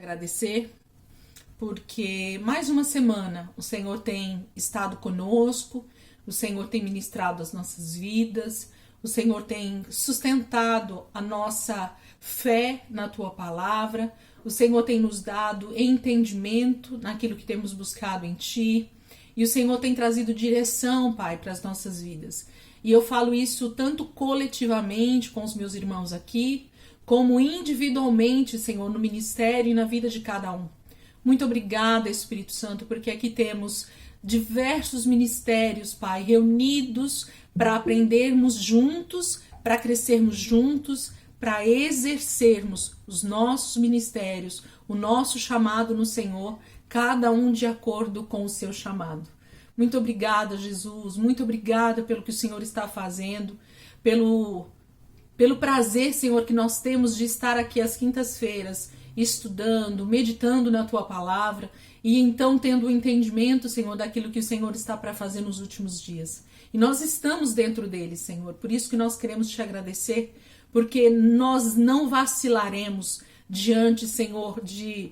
Agradecer, porque mais uma semana o Senhor tem estado conosco, o Senhor tem ministrado as nossas vidas, o Senhor tem sustentado a nossa fé na Tua Palavra, o Senhor tem nos dado entendimento naquilo que temos buscado em Ti, e o Senhor tem trazido direção, Pai, para as nossas vidas. E eu falo isso tanto coletivamente com os meus irmãos aqui, como individualmente, Senhor, no ministério e na vida de cada um. Muito obrigada, Espírito Santo, porque aqui temos diversos ministérios, Pai, reunidos para aprendermos juntos, para crescermos juntos, para exercermos os nossos ministérios, o nosso chamado no Senhor, cada um de acordo com o seu chamado. Muito obrigada, Jesus, muito obrigada pelo que o Senhor está fazendo, pelo prazer, Senhor, que nós temos de estar aqui às quintas-feiras, estudando, meditando na Tua Palavra e então tendo o entendimento, Senhor, daquilo que o Senhor está para fazer nos últimos dias. E nós estamos dentro dele, Senhor, por isso que nós queremos te agradecer, porque nós não vacilaremos diante, Senhor, de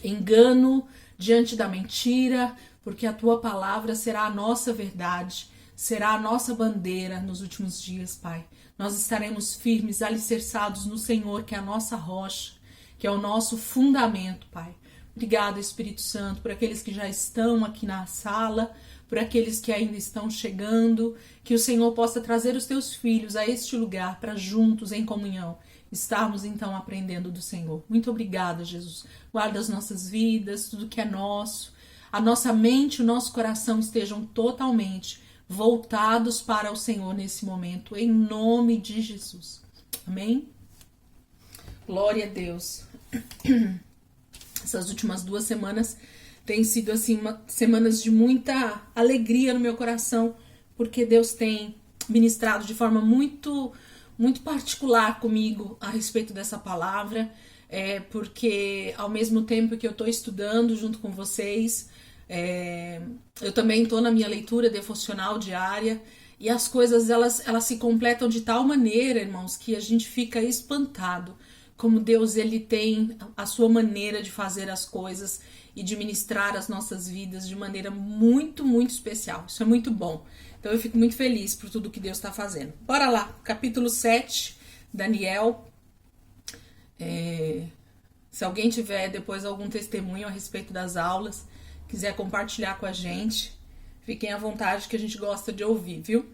engano, diante da mentira, porque a Tua Palavra será a nossa verdade, será a nossa bandeira nos últimos dias, Pai. Nós estaremos firmes, alicerçados no Senhor, que é a nossa rocha, que é o nosso fundamento, Pai. Obrigado, Espírito Santo, por aqueles que já estão aqui na sala, por aqueles que ainda estão chegando, que o Senhor possa trazer os Teus filhos a este lugar para juntos, em comunhão, estarmos então aprendendo do Senhor. Muito obrigada, Jesus. Guarda as nossas vidas, tudo que é nosso, a nossa mente e o nosso coração estejam totalmente voltados para o Senhor nesse momento, em nome de Jesus. Amém? Glória a Deus. Essas últimas 2 semanas têm sido assim semanas de muita alegria no meu coração, porque Deus tem ministrado de forma muito particular comigo a respeito dessa palavra, porque ao mesmo tempo que eu estou estudando junto com vocês, eu também estou na minha leitura devocional diária, e as coisas elas se completam de tal maneira, irmãos, que a gente fica espantado como Deus ele tem a sua maneira de fazer as coisas e de ministrar as nossas vidas de maneira muito especial. Isso é muito bom. Então eu fico muito feliz por tudo que Deus está fazendo. Bora lá, capítulo 7, Daniel. Se alguém tiver depois algum testemunho a respeito das aulas, quiser compartilhar com a gente, fiquem à vontade que a gente gosta de ouvir, viu?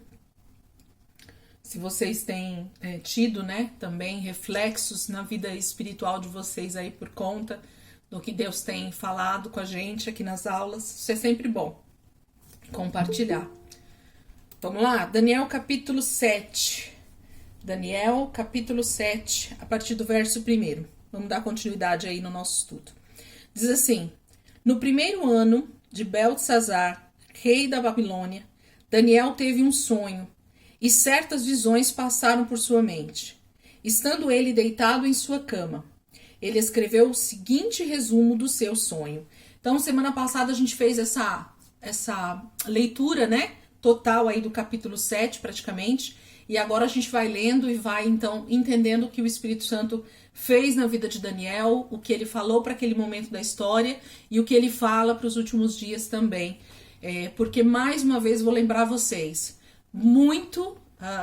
Se vocês têm tido, né, também reflexos na vida espiritual de vocês aí por conta do que Deus tem falado com a gente aqui nas aulas, isso é sempre bom compartilhar. Vamos lá, Daniel capítulo 7. Daniel capítulo 7, a partir do verso 1. Vamos dar continuidade aí no nosso estudo. Diz assim: no primeiro ano de Beltesazar, rei da Babilônia, Daniel teve um sonho, e certas visões passaram por sua mente. Estando ele deitado em sua cama, ele escreveu o seguinte resumo do seu sonho. Então, semana passada a gente fez essa leitura, né, total aí do capítulo 7, praticamente, e agora a gente vai lendo e vai, então, entendendo o que o Espírito Santo fez na vida de Daniel, o que ele falou para aquele momento da história e o que ele fala para os últimos dias também. Porque, mais uma vez, vou lembrar vocês, muito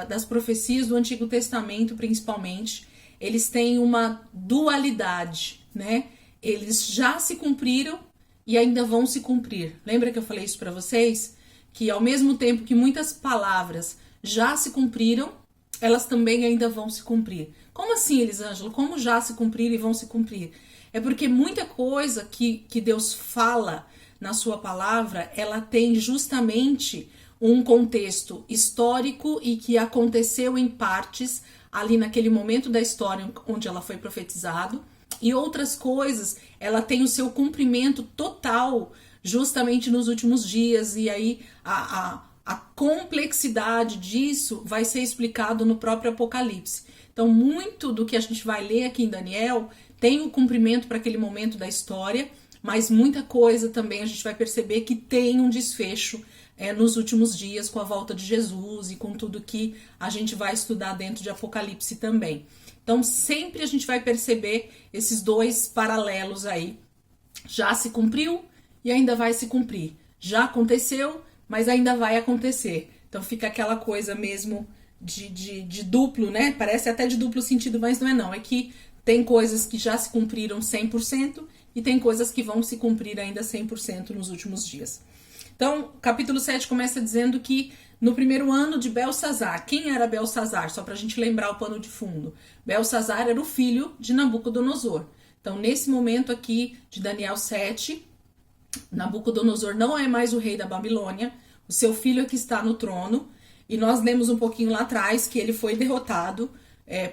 das profecias do Antigo Testamento, principalmente, eles têm uma dualidade, né? Eles já se cumpriram e ainda vão se cumprir. Lembra que eu falei isso para vocês? Que ao mesmo tempo que muitas palavras já se cumpriram, elas também ainda vão se cumprir. Como assim, Elisângela? Como já se cumpriram e vão se cumprir? É porque muita coisa que Deus fala na sua palavra, ela tem justamente um contexto histórico e que aconteceu em partes ali naquele momento da história onde ela foi profetizado, e outras coisas ela tem o seu cumprimento total justamente nos últimos dias, e aí a complexidade disso vai ser explicado no próprio Apocalipse. Então muito do que a gente vai ler aqui em Daniel tem o cumprimento para aquele momento da história, mas muita coisa também a gente vai perceber que tem um desfecho nos últimos dias, com a volta de Jesus e com tudo que a gente vai estudar dentro de Apocalipse também. Então sempre a gente vai perceber esses dois paralelos aí. Já se cumpriu e ainda vai se cumprir. Já aconteceu, mas ainda vai acontecer. Então fica aquela coisa mesmo de duplo, né? Parece até de duplo sentido, mas não é não. É que tem coisas que já se cumpriram 100% e tem coisas que vão se cumprir ainda 100% nos últimos dias. Então, o capítulo 7 começa dizendo que no primeiro ano de Belsazar, quem era Belsazar? Só para a gente lembrar o pano de fundo. Belsazar era o filho de Nabucodonosor. Então, nesse momento aqui de Daniel 7, Nabucodonosor não é mais o rei da Babilônia, o seu filho é que está no trono, e nós lemos um pouquinho lá atrás que ele foi derrotado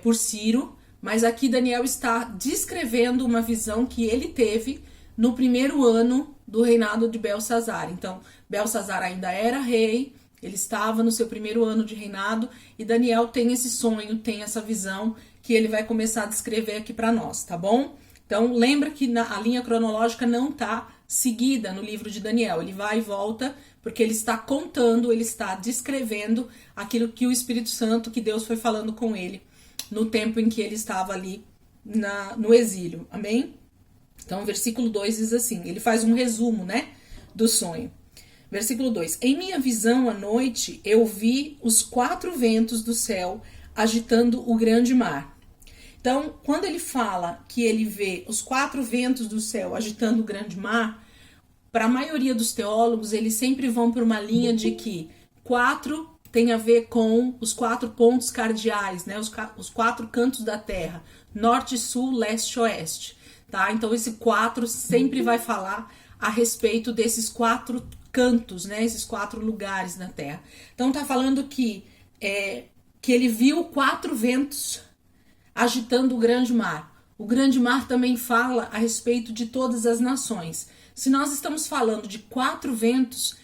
por Ciro, mas aqui Daniel está descrevendo uma visão que ele teve no primeiro ano do reinado de Belsazar. Então, Belsazar ainda era rei, ele estava no seu primeiro ano de reinado, e Daniel tem esse sonho, tem essa visão que ele vai começar a descrever aqui para nós, tá bom? Então, lembra que a linha cronológica não está seguida no livro de Daniel, ele vai e volta, porque ele está contando, ele está descrevendo aquilo que o Espírito Santo, que Deus foi falando com ele no tempo em que ele estava ali no exílio, amém? Então, o versículo 2 diz assim, ele faz um resumo, né, do sonho. Versículo 2, em minha visão à noite, eu vi os 4 ventos do céu agitando o grande mar. Então, quando ele fala que ele vê os 4 ventos do céu agitando o grande mar, para a maioria dos teólogos, eles sempre vão por uma linha de que 4 tem a ver com os 4 pontos cardeais, né, os 4 cantos da terra, norte, sul, leste, oeste. Tá? Então, esse 4 sempre vai falar a respeito desses 4 cantos, né? Esses 4 lugares na Terra. Então, tá falando que ele viu 4 ventos agitando o grande mar. O grande mar também fala a respeito de todas as nações. Se nós estamos falando de 4 ventos,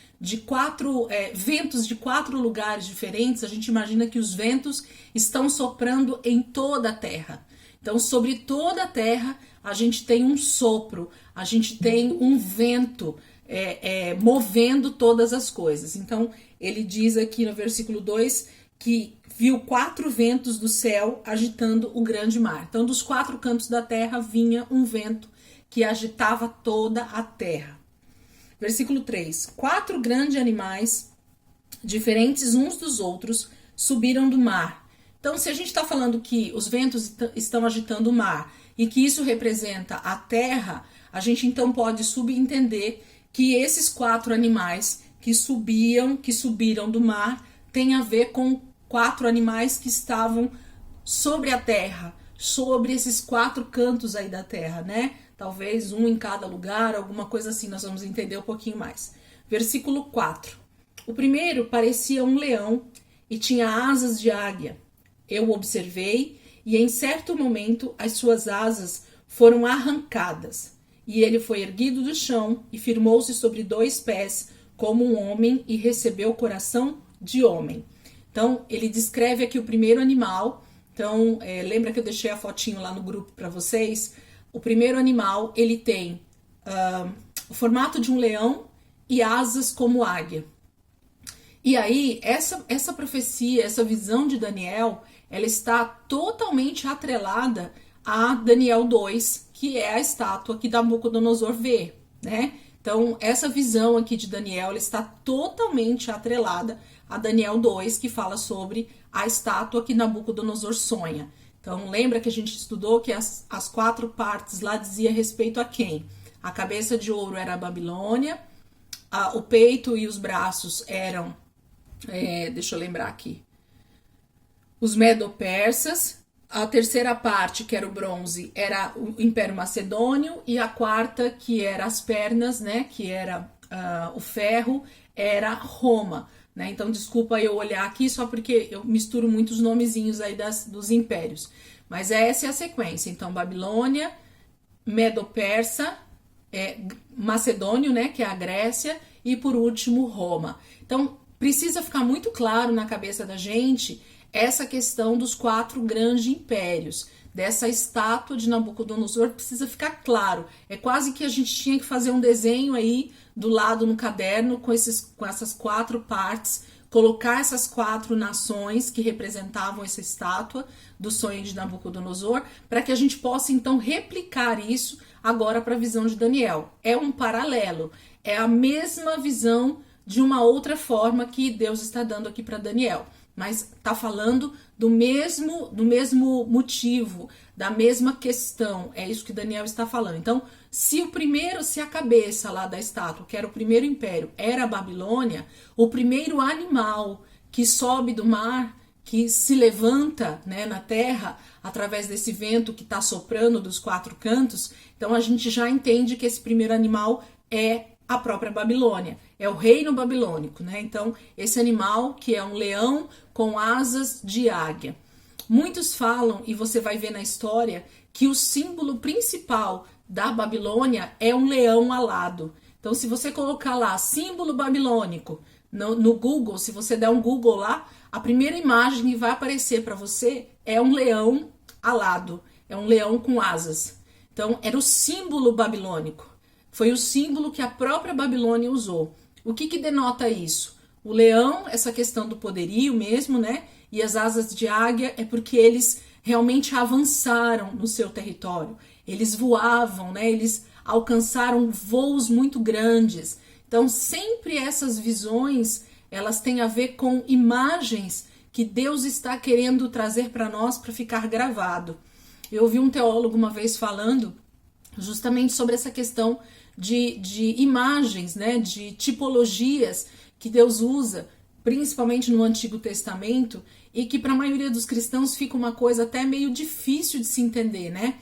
ventos de 4 lugares diferentes, a gente imagina que os ventos estão soprando em toda a Terra. Então, sobre toda a Terra, a gente tem um sopro, a gente tem um vento movendo todas as coisas. Então, ele diz aqui no versículo 2 que viu 4 ventos do céu agitando o grande mar. Então, dos 4 cantos da terra vinha um vento que agitava toda a terra. Versículo 3. 4 grandes animais, diferentes uns dos outros, subiram do mar. Então, se a gente está falando que os ventos estão agitando o mar e que isso representa a terra, a gente então pode subentender que esses 4 animais que subiram do mar, tem a ver com 4 animais que estavam sobre a terra, sobre esses 4 cantos aí da terra, né? Talvez um em cada lugar, alguma coisa assim, nós vamos entender um pouquinho mais. Versículo 4. O primeiro parecia um leão e tinha asas de águia. Eu o observei e em certo momento as suas asas foram arrancadas. E ele foi erguido do chão e firmou-se sobre 2 pés como um homem e recebeu o coração de homem. Então, ele descreve aqui o primeiro animal. Então, lembra que eu deixei a fotinho lá no grupo para vocês? O primeiro animal, ele tem o formato de um leão e asas como águia. E aí, essa profecia, essa visão de Daniel, ela está totalmente atrelada a Daniel 2, que é a estátua que Nabucodonosor vê, né? Então, essa visão aqui de Daniel, ela está totalmente atrelada a Daniel 2, que fala sobre a estátua que Nabucodonosor sonha. Então, lembra que a gente estudou que as 4 partes lá dizia respeito a quem? A cabeça de ouro era a Babilônia, o peito e os braços eram, deixa eu lembrar aqui, os Medo-Persas. A terceira parte, que era o bronze, era o Império Macedônio, e a quarta, que era as pernas, né, que era o ferro, era Roma, né? Então, desculpa eu olhar aqui só porque eu misturo muitos nomezinhos aí dos impérios. Mas essa é a sequência. Então, Babilônia, Medo-Persa, Macedônio, né, que é a Grécia, e por último, Roma. Então, precisa ficar muito claro na cabeça da gente essa questão dos 4 grandes impérios, dessa estátua de Nabucodonosor, precisa ficar claro. É quase que a gente tinha que fazer um desenho aí do lado no caderno com essas 4 partes, colocar essas 4 nações que representavam essa estátua do sonho de Nabucodonosor, para que a gente possa então replicar isso agora para a visão de Daniel. É um paralelo, é a mesma visão de uma outra forma que Deus está dando aqui para Daniel, mas está falando do mesmo motivo, da mesma questão. É isso que Daniel está falando. Então, se a cabeça lá da estátua, que era o primeiro império, era a Babilônia, o primeiro animal que sobe do mar, que se levanta, né, na terra, através desse vento que está soprando dos 4 cantos, então a gente já entende que esse primeiro animal é a própria Babilônia, é o reino babilônico, né? Então, esse animal que é um leão com asas de águia. Muitos falam, e você vai ver na história, que o símbolo principal da Babilônia é um leão alado. Então, se você colocar lá símbolo babilônico no Google, se você der um Google lá, a primeira imagem que vai aparecer para você é um leão alado, é um leão com asas. Então, era o símbolo babilônico. Foi o símbolo que a própria Babilônia usou. O que denota isso? O leão, essa questão do poderio mesmo, né? E as asas de águia é porque eles realmente avançaram no seu território. Eles voavam, né? Eles alcançaram voos muito grandes. Então, sempre essas visões, elas têm a ver com imagens que Deus está querendo trazer para nós para ficar gravado. Eu ouvi um teólogo uma vez falando justamente sobre essa questão de imagens, né, de tipologias que Deus usa, principalmente no Antigo Testamento, e que para a maioria dos cristãos fica uma coisa até meio difícil de se entender, né?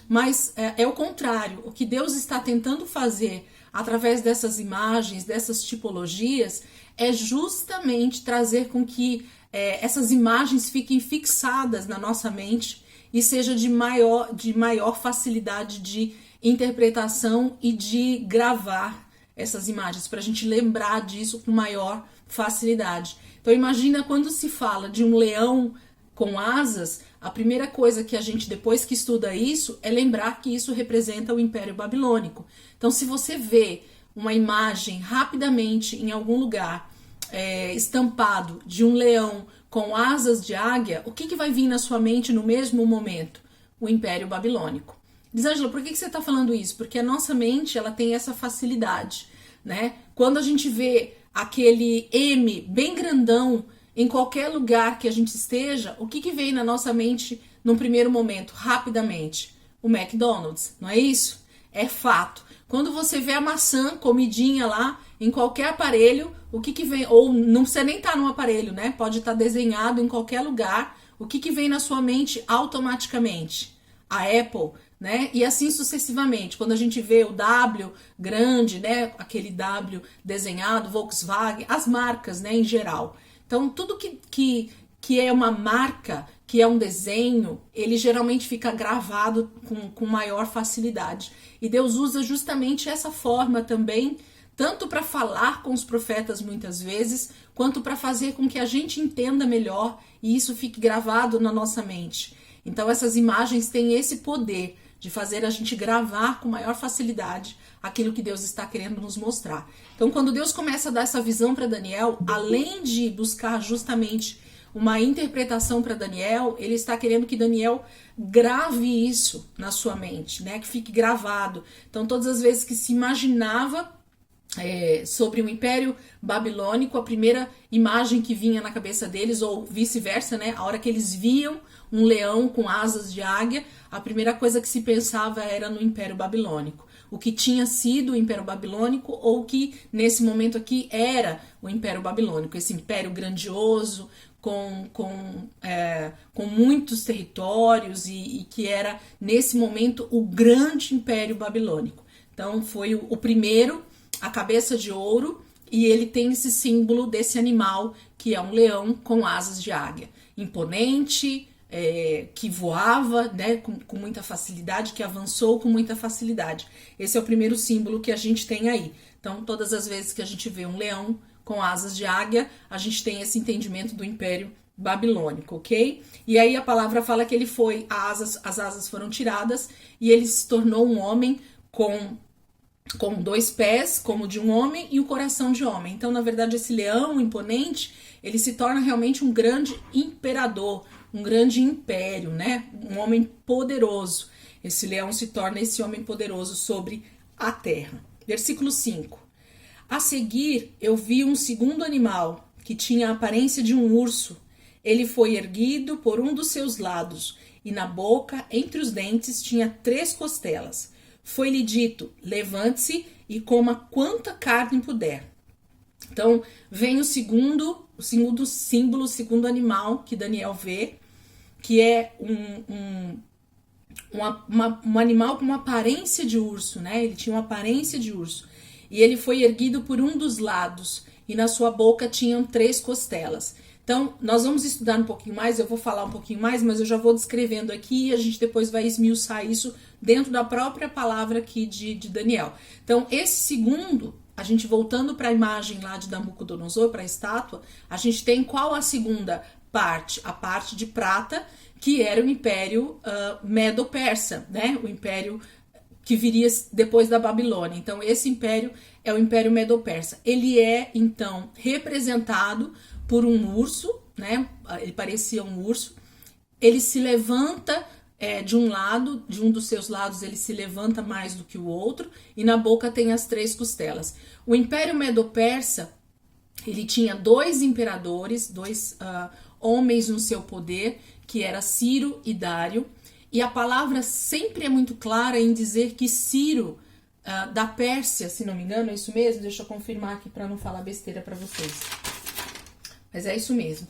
Mas é o contrário. O que Deus está tentando fazer através dessas imagens, dessas tipologias, é justamente trazer com que essas imagens fiquem fixadas na nossa mente e seja de maior facilidade de interpretação e de gravar essas imagens, para a gente lembrar disso com maior facilidade. Então imagina quando se fala de um leão com asas, a primeira coisa que a gente, depois que estuda isso, é lembrar que isso representa o Império Babilônico. Então se você vê uma imagem rapidamente em algum lugar estampado de um leão com asas de águia, o que vai vir na sua mente no mesmo momento? O Império Babilônico. Elisângela, por que você está falando isso? Porque a nossa mente, ela tem essa facilidade, né? Quando a gente vê aquele M bem grandão em qualquer lugar que a gente esteja, o que vem na nossa mente num primeiro momento, rapidamente? O McDonald's, não é isso? É fato. Quando você vê a maçã comidinha lá em qualquer aparelho, o que vem? Ou não precisa nem estar no aparelho, né? Pode estar desenhado em qualquer lugar. O que vem na sua mente automaticamente? A Apple, né? E assim sucessivamente. Quando a gente vê o W grande, né? Aquele W desenhado, Volkswagen, as marcas, né? Em geral. Então, tudo que é uma marca, que é um desenho, ele geralmente fica gravado com maior facilidade. E Deus usa justamente essa forma também, tanto para falar com os profetas muitas vezes, quanto para fazer com que a gente entenda melhor e isso fique gravado na nossa mente. Então essas imagens têm esse poder de fazer a gente gravar com maior facilidade aquilo que Deus está querendo nos mostrar. Então quando Deus começa a dar essa visão para Daniel, além de buscar justamente uma interpretação para Daniel, ele está querendo que Daniel grave isso na sua mente, né? Que fique gravado. Então todas as vezes que se imaginava sobre o Império Babilônico, a primeira imagem que vinha na cabeça deles, ou vice-versa, né? A hora que eles viam um leão com asas de águia, a primeira coisa que se pensava era no Império Babilônico. O que tinha sido o Império Babilônico, ou que nesse momento aqui era o Império Babilônico, esse império grandioso, com muitos territórios e que era, nesse momento, o grande Império Babilônico. Então, foi o primeiro, a cabeça de ouro, e ele tem esse símbolo desse animal, que é um leão com asas de águia. Imponente, que voava, né, com muita facilidade, que avançou com muita facilidade. Esse é o primeiro símbolo que a gente tem aí. Então, todas as vezes que a gente vê um leão com asas de águia, a gente tem esse entendimento do Império Babilônico, ok? E aí a palavra fala que ele foi, as asas foram tiradas e ele se tornou um homem com com 2 pés, como de um homem, e o coração de homem. Então, na verdade, esse leão imponente, ele se torna realmente um grande imperador, um grande império, né? Um homem poderoso. Esse leão se torna esse homem poderoso sobre a terra. Versículo 5. A seguir, eu vi um segundo animal, que tinha a aparência de um urso. Ele foi erguido por um dos seus lados, e na boca, entre os dentes, tinha 3 costelas. Foi-lhe dito, levante-se e coma quanta carne puder. Então, vem o segundo símbolo, o segundo animal que Daniel vê, que é um animal com uma aparência de urso, né? Ele tinha uma aparência de urso. E ele foi erguido por um dos lados, e na sua boca tinham 3 costelas. Então, nós vamos estudar um pouquinho mais, eu vou falar um pouquinho mais, mas eu já vou descrevendo aqui e a gente depois vai esmiuçar isso dentro da própria palavra aqui de Daniel. Então, esse segundo, a gente voltando para a imagem lá de Nabucodonosor, para a estátua, a gente tem qual a segunda parte? A parte de prata, que era o Império Medo-Persa, né? O Império que viria depois da Babilônia. Então, esse império é o Império Medo-Persa. Ele é, então, representado por um urso, né? Ele parecia um urso. Ele se levanta de um lado, de um dos seus lados, ele se levanta mais do que o outro, e na boca tem as 3 costelas. O Império Medo-Persa, ele tinha 2 imperadores, 2 homens no seu poder, que era Ciro e Dário, e a palavra sempre é muito clara em dizer que Ciro, da Pérsia, se não me engano, é isso mesmo? Deixa eu confirmar aqui para não falar besteira para vocês. Mas é isso mesmo.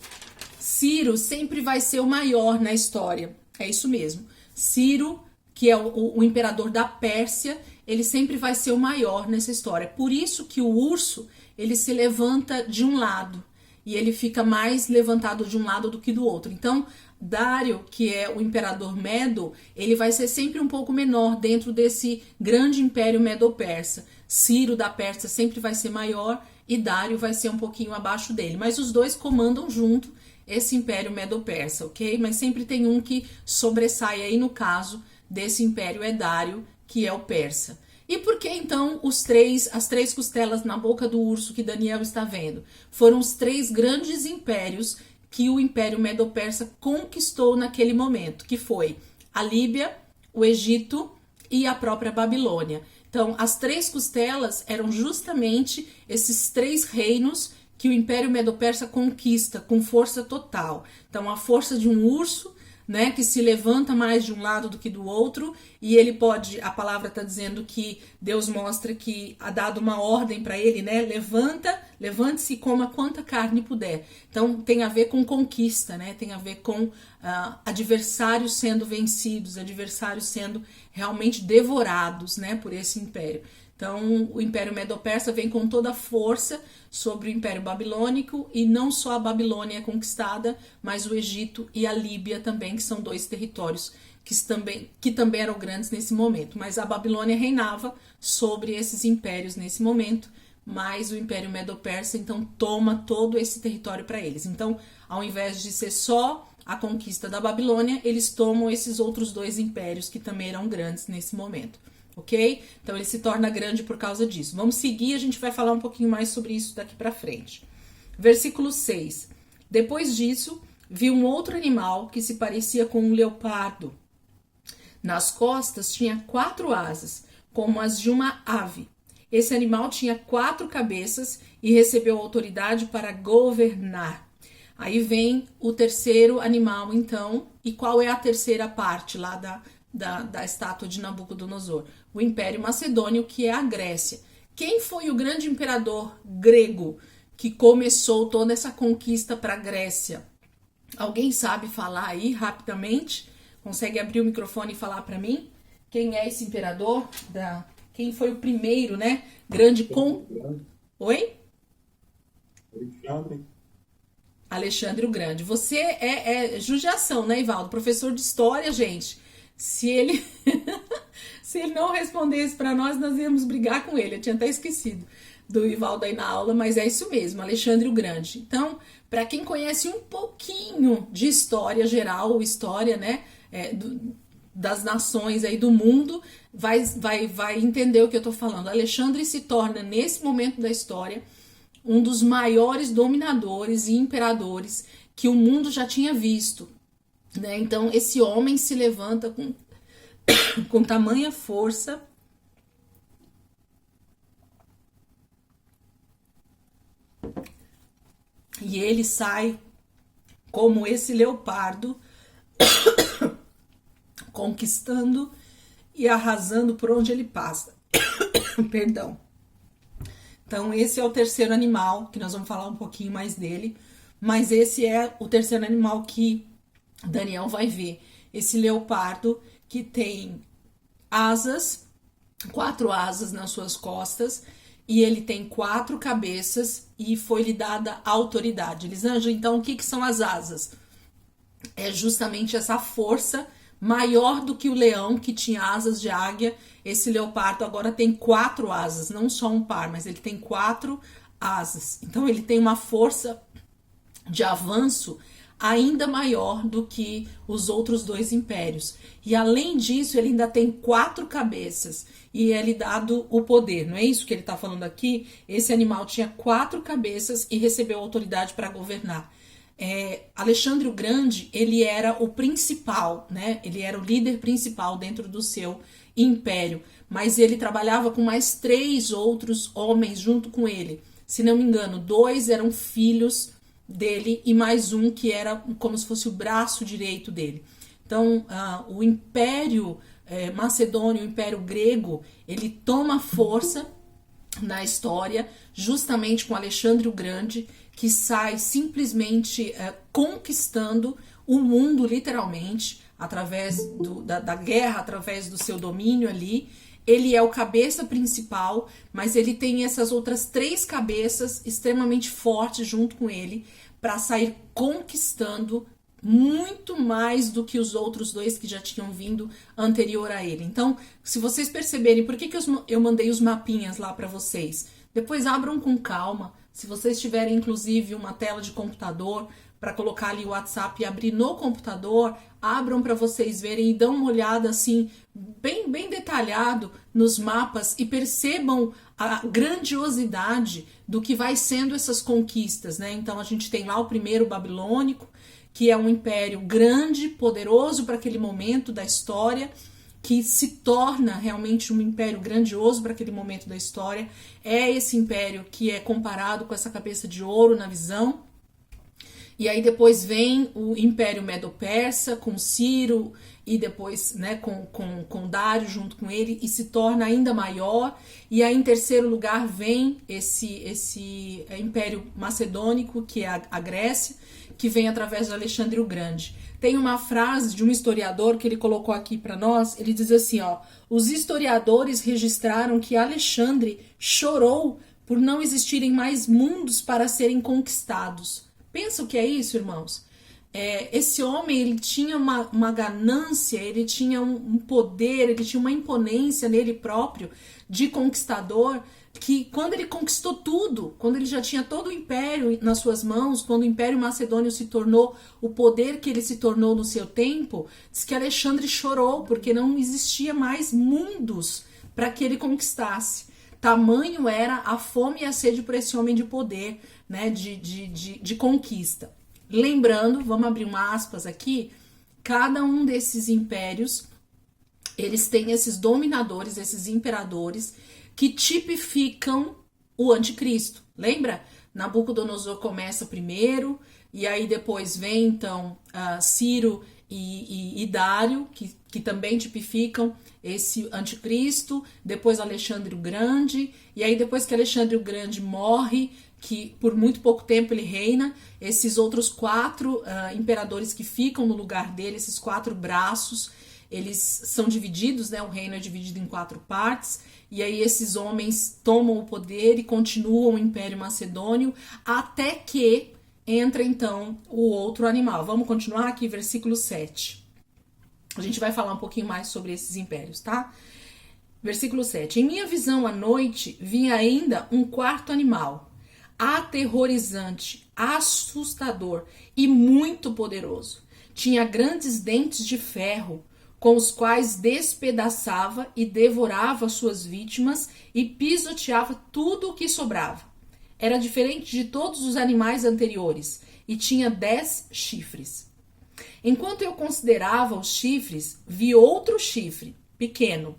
Ciro sempre vai ser o maior na história. É isso mesmo. Ciro, que é o imperador da Pérsia, ele sempre vai ser o maior nessa história. Por isso que o urso, ele se levanta de um lado. E ele fica mais levantado de um lado do que do outro. Então, Dário, que é o imperador Medo, ele vai ser sempre um pouco menor dentro desse grande império Medo-Persa. Ciro da Pérsia sempre vai ser maior e Dário vai ser um pouquinho abaixo dele. Mas os dois comandam junto esse império Medo-Persa, ok? Mas sempre tem um que sobressai aí, no caso desse império é Dário, que é o persa. E por que então as 3 costelas na boca do urso que Daniel está vendo? Foram os 3 grandes impérios que o Império Medo-Persa conquistou naquele momento, que foi a Líbia, o Egito e a própria Babilônia. Então, as 3 costelas eram justamente esses 3 reinos que o Império Medo-Persa conquista com força total. Então, a força de um urso, né, que se levanta mais de um lado do que do outro, e ele pode, a palavra está dizendo que Deus mostra que há dado uma ordem para ele, né, levante-se e coma quanta carne puder. Então tem a ver com conquista, né, tem a ver com adversários sendo vencidos, adversários sendo realmente devorados, né, por esse império. Então, o Império Medo-Persa vem com toda a força sobre o Império Babilônico, e não só a Babilônia é conquistada, mas o Egito e a Líbia também, que são 2 territórios que também eram grandes nesse momento. Mas a Babilônia reinava sobre esses impérios nesse momento, mas o Império Medo-Persa, então, toma todo esse território para eles. Então, ao invés de ser só a conquista da Babilônia, eles tomam esses outros 2 impérios que também eram grandes nesse momento. Ok? Então ele se torna grande por causa disso. Vamos seguir, a gente vai falar um pouquinho mais sobre isso daqui para frente. Versículo 6. Depois disso, vi um outro animal que se parecia com um leopardo. Nas costas tinha 4 asas, como as de uma ave. Esse animal tinha 4 cabeças e recebeu autoridade para governar. Aí vem o terceiro animal, então. E qual é a terceira parte lá da estátua de Nabucodonosor? O Império Macedônio, que é a Grécia. Quem foi o grande imperador grego que começou toda essa conquista para a Grécia? Alguém sabe falar aí rapidamente? Consegue abrir o microfone e falar para mim? Quem é esse imperador? Quem foi o primeiro, né? Grande Oi? Alexandre o Grande. Você é judiação, né, Ivaldo? Professor de história, gente. Se ele não respondesse para nós íamos brigar com ele. Eu tinha até esquecido do Ivaldo aí na aula, mas é isso mesmo, Alexandre o Grande. Então, para quem conhece um pouquinho de história geral, história, né, das nações aí do mundo vai entender o que eu tô falando. Alexandre se torna, nesse momento da história, um dos maiores dominadores e imperadores que o mundo já tinha visto, né? Então esse homem se levanta com tamanha força e ele sai como esse leopardo, conquistando e arrasando por onde ele passa. Perdão. Então esse é o terceiro animal, que nós vamos falar um pouquinho mais dele, mas esse é o terceiro animal que Daniel vai ver. Esse leopardo que tem asas, 4 asas nas suas costas, e ele tem 4 cabeças e foi-lhe dada autoridade. Elisângela, então o que são as asas? É justamente essa força maior do que o leão, que tinha asas de águia. Esse leopardo agora tem 4 asas, não só um par, mas ele tem 4 asas. Então ele tem uma força de avanço ainda maior do que os outros 2 impérios. E além disso, ele ainda tem 4 cabeças e é lhe dado o poder. Não é isso que ele está falando aqui? Esse animal tinha 4 cabeças e recebeu autoridade para governar. Alexandre o Grande, ele era o principal, né? Ele era o líder principal dentro do seu império, mas ele trabalhava com mais 3 outros homens junto com ele. Se não me engano, 2 eram filhos dele e mais um que era como se fosse o braço direito dele. Então, o Império Macedônio, o Império Grego, ele toma força na história justamente com Alexandre o Grande, que sai simplesmente conquistando o mundo literalmente, através da guerra, através do seu domínio ali. Ele é o cabeça principal, mas ele tem essas outras 3 cabeças extremamente fortes junto com ele para sair conquistando muito mais do que os outros 2 que já tinham vindo anterior a ele. Então, se vocês perceberem, por que eu mandei os mapinhas lá para vocês? Depois abram com calma. Se vocês tiverem, inclusive, uma tela de computador para colocar ali o WhatsApp e abrir no computador, abram para vocês verem e dão uma olhada assim, bem detalhado nos mapas e percebam a grandiosidade do que vai sendo essas conquistas, né? Então a gente tem lá o primeiro babilônico, que é um império grande, poderoso para aquele momento da história, que se torna realmente um império grandioso para aquele momento da história. É esse império que é comparado com essa cabeça de ouro na visão. E aí depois vem o Império Medo-Persa com Ciro e depois, né, com Dário junto com ele, e se torna ainda maior. E aí em terceiro lugar vem esse Império Macedônico, que é a Grécia, que vem através de Alexandre o Grande. Tem uma frase de um historiador que ele colocou aqui para nós, ele diz assim, ó: os historiadores registraram que Alexandre chorou por não existirem mais mundos para serem conquistados. Pensa o que é isso, irmãos? Esse homem, ele tinha uma ganância, ele tinha um poder, ele tinha uma imponência nele próprio de conquistador, que quando ele conquistou tudo, quando ele já tinha todo o império nas suas mãos, quando o Império Macedônio se tornou o poder que ele se tornou no seu tempo, diz que Alexandre chorou porque não existia mais mundos para que ele conquistasse. Tamanho era a fome e a sede por esse homem de poder, né, de conquista. Lembrando, vamos abrir uma aspas aqui, cada um desses impérios, eles têm esses dominadores, esses imperadores, que tipificam o anticristo. Lembra? Nabucodonosor começa primeiro, e aí depois vem então Ciro e Dário, que também tipificam esse anticristo, depois Alexandre o Grande, e aí depois que Alexandre o Grande morre, que por muito pouco tempo ele reina, esses outros 4 imperadores que ficam no lugar dele, esses 4 braços, eles são divididos, né? O reino é dividido em 4 partes, e aí esses homens tomam o poder e continuam o Império Macedônio, até que entra então o outro animal. Vamos continuar aqui, versículo 7. A gente vai falar um pouquinho mais sobre esses impérios, tá? Versículo 7. Em minha visão à noite, vi ainda um 4º animal, aterrorizante, assustador e muito poderoso. Tinha grandes dentes de ferro, com os quais despedaçava e devorava suas vítimas e pisoteava tudo o que sobrava. Era diferente de todos os animais anteriores e tinha 10 chifres. Enquanto eu considerava os chifres, vi outro chifre, pequeno,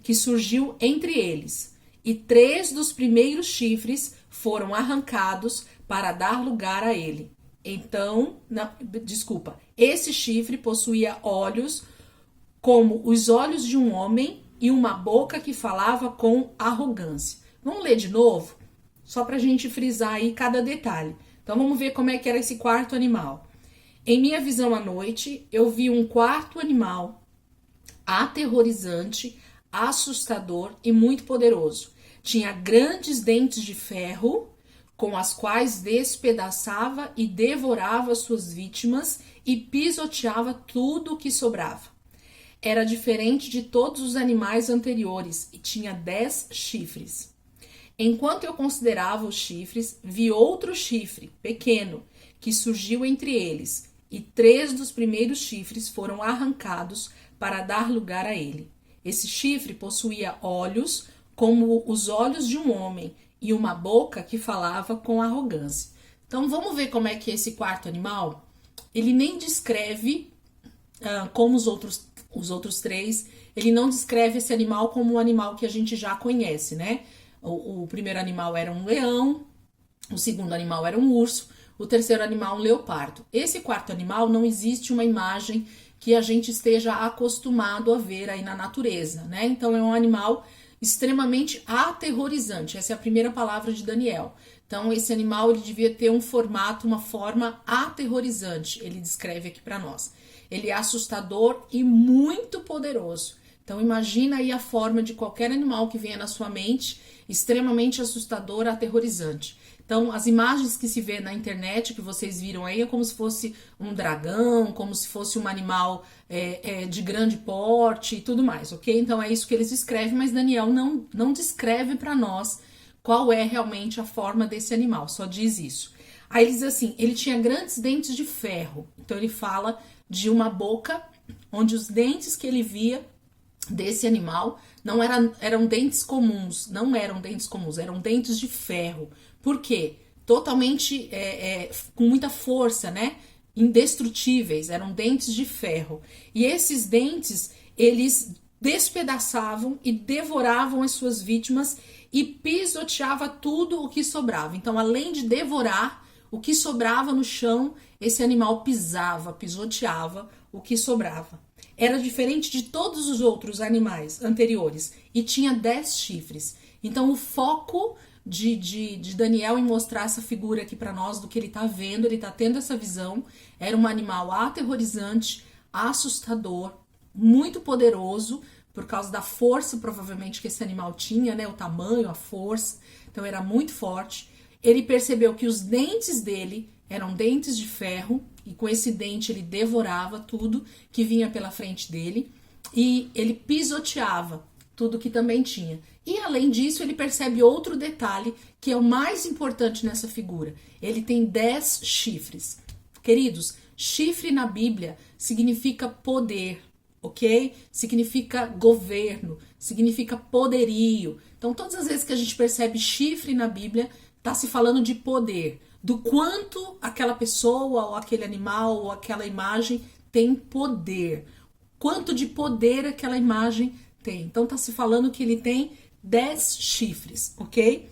que surgiu entre eles, e 3 dos primeiros chifres foram arrancados para dar lugar a ele. Esse chifre possuía olhos como os olhos de um homem e uma boca que falava com arrogância. Vamos ler de novo? Só para a gente frisar aí cada detalhe. Então vamos ver como é que era esse quarto animal. Em minha visão à noite, eu vi um quarto animal aterrorizante, assustador e muito poderoso. Tinha grandes dentes de ferro, com as quais despedaçava e devorava suas vítimas e pisoteava tudo o que sobrava. Era diferente de todos os animais anteriores e tinha 10 chifres. Enquanto eu considerava os chifres, vi outro chifre, pequeno, que surgiu entre eles, e 3 dos primeiros chifres foram arrancados para dar lugar a ele. Esse chifre possuía olhos como os olhos de um homem e uma boca que falava com arrogância. Então vamos ver como é que esse quarto animal, ele nem descreve como os outros 3, ele não descreve esse animal como um animal que a gente já conhece, né? O primeiro animal era um leão, o segundo animal era um urso, o terceiro animal um leopardo. Esse quarto animal não existe uma imagem que a gente esteja acostumado a ver aí na natureza, né? Então é um animal extremamente aterrorizante. Essa é a primeira palavra de Daniel. Então esse animal ele devia ter um formato, uma forma aterrorizante. Ele descreve aqui para nós. Ele é assustador e muito poderoso. Então imagina aí a forma de qualquer animal que venha na sua mente, extremamente assustador, aterrorizante. Então as imagens que se vê na internet, que vocês viram aí, é como se fosse um dragão, como se fosse um animal de grande porte e tudo mais, ok? Então é isso que eles descrevem, mas Daniel não descreve para nós qual é realmente a forma desse animal, só diz isso. Aí ele diz assim, ele tinha grandes dentes de ferro, então ele fala de uma boca onde os dentes que ele via desse animal eram dentes comuns, não eram dentes comuns, eram dentes de ferro. Por quê? Totalmente com muita força, né? Indestrutíveis, eram dentes de ferro. E esses dentes, eles despedaçavam e devoravam as suas vítimas e pisoteava tudo o que sobrava. Então, além de devorar o que sobrava no chão, esse animal pisava, pisoteava o que sobrava. Era diferente de todos os outros animais anteriores e tinha 10 chifres. Então o foco de Daniel em mostrar essa figura aqui para nós do que ele está vendo, ele está tendo essa visão, era um animal aterrorizante, assustador, muito poderoso, por causa da força provavelmente que esse animal tinha, né? O tamanho, a força, então era muito forte. Ele percebeu que os dentes dele eram dentes de ferro, e com esse dente ele devorava tudo que vinha pela frente dele, e ele pisoteava tudo que também tinha. E além disso, ele percebe outro detalhe, que é o mais importante nessa figura. Ele tem 10 chifres. Queridos, chifre na Bíblia significa poder, ok? Significa governo, significa poderio. Então, todas as vezes que a gente percebe chifre na Bíblia, está se falando de poder, do quanto aquela pessoa, ou aquele animal, ou aquela imagem tem poder. Quanto de poder aquela imagem tem. Então está se falando que ele tem 10 chifres, ok?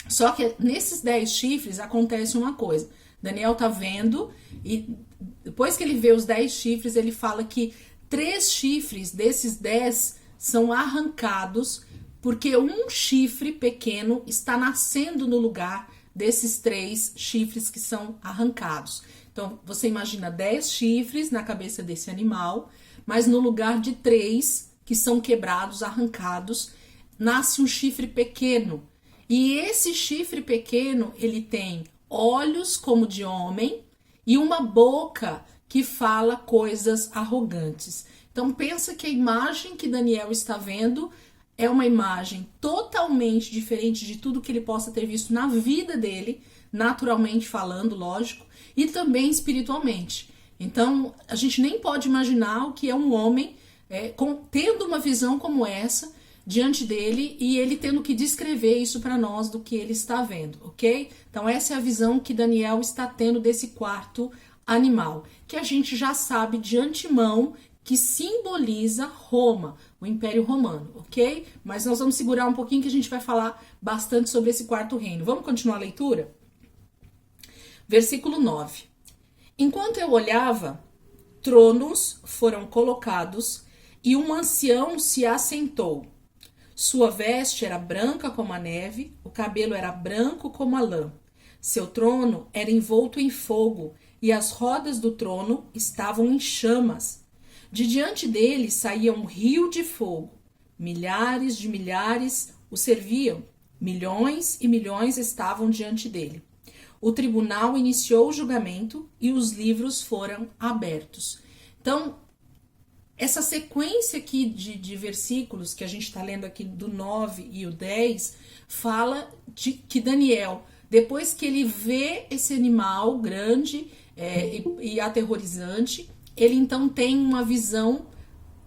Só que nesses 10 chifres acontece uma coisa. Daniel tá vendo e depois que ele vê os 10 chifres, ele fala que 3 chifres desses 10 são arrancados porque um chifre pequeno está nascendo no lugar desses 3 chifres que são arrancados. Então, você imagina 10 chifres na cabeça desse animal, mas no lugar de 3 que são quebrados, arrancados, nasce um chifre pequeno. E esse chifre pequeno, ele tem olhos como de homem e uma boca que fala coisas arrogantes. Então, pensa que a imagem que Daniel está vendo é uma imagem totalmente diferente de tudo que ele possa ter visto na vida dele, naturalmente falando, lógico, e também espiritualmente. Então, a gente nem pode imaginar o que é um homem tendo uma visão como essa diante dele e ele tendo que descrever isso para nós do que ele está vendo, ok? Então essa é a visão que Daniel está tendo desse quarto animal, que a gente já sabe de antemão que simboliza Roma, o Império Romano, ok? Mas nós vamos segurar um pouquinho que a gente vai falar bastante sobre esse quarto reino. Vamos continuar a leitura? Versículo 9. Enquanto eu olhava, tronos foram colocados e um ancião se assentou. Sua veste era branca como a neve, o cabelo era branco como a lã. Seu trono era envolto em fogo e as rodas do trono estavam em chamas. De diante dele saía um rio de fogo. Milhares de milhares o serviam. Milhões e milhões estavam diante dele. O tribunal iniciou o julgamento e os livros foram abertos. Então, essa sequência aqui de versículos que a gente está lendo aqui do 9 e o 10, fala de que Daniel, depois que ele vê esse animal grande e aterrorizante, ele então tem uma visão,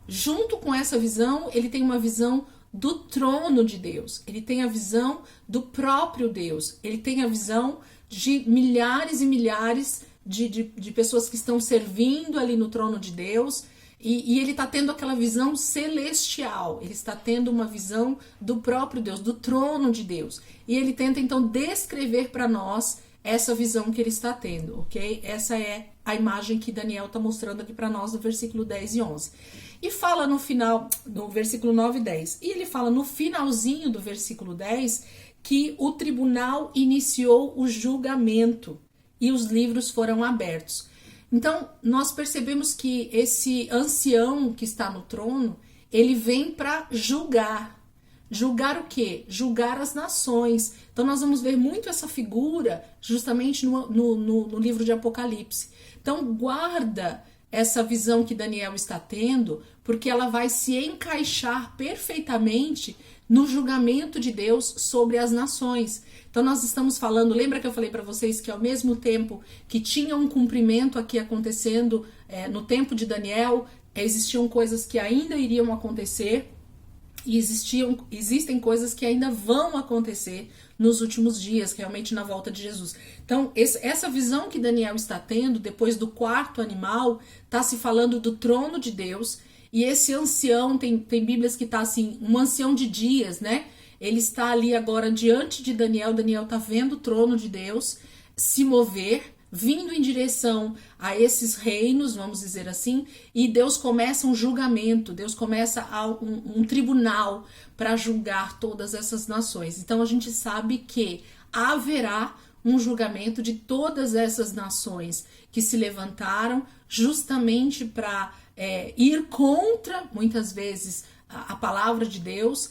junto com essa visão, ele tem uma visão do trono de Deus, ele tem a visão do próprio Deus, ele tem a visão de milhares e milhares de pessoas que estão servindo ali no trono de Deus, e ele está tendo aquela visão celestial, ele está tendo uma visão do próprio Deus, do trono de Deus, e ele tenta então descrever para nós essa visão que ele está tendo, ok? Essa é a imagem que Daniel está mostrando aqui para nós no versículo 10 e 11. E fala no final, no versículo 9 e 10, e ele fala no finalzinho do versículo 10 que o tribunal iniciou o julgamento e os livros foram abertos. Então, nós percebemos que esse ancião que está no trono, ele vem para julgar. Julgar o quê? Julgar as nações. Então, nós vamos ver muito essa figura justamente no livro de Apocalipse. Então, guarda essa visão que Daniel está tendo, porque ela vai se encaixar perfeitamente no julgamento de Deus sobre as nações. Então nós estamos falando, lembra que eu falei para vocês que ao mesmo tempo que tinha um cumprimento aqui acontecendo no tempo de Daniel, existiam coisas que ainda iriam acontecer e existem coisas que ainda vão acontecer nos últimos dias, realmente na volta de Jesus. Então essa visão que Daniel está tendo depois do quarto animal, está se falando do trono de Deus. E esse ancião, tem bíblias que tá assim, um ancião de dias, né? Ele está ali agora diante de Daniel, Daniel tá vendo o trono de Deus se mover, vindo em direção a esses reinos, vamos dizer assim, e Deus começa um julgamento, Deus começa um tribunal para julgar todas essas nações. Então a gente sabe que haverá um julgamento de todas essas nações que se levantaram justamente para ir contra, muitas vezes, a palavra de Deus,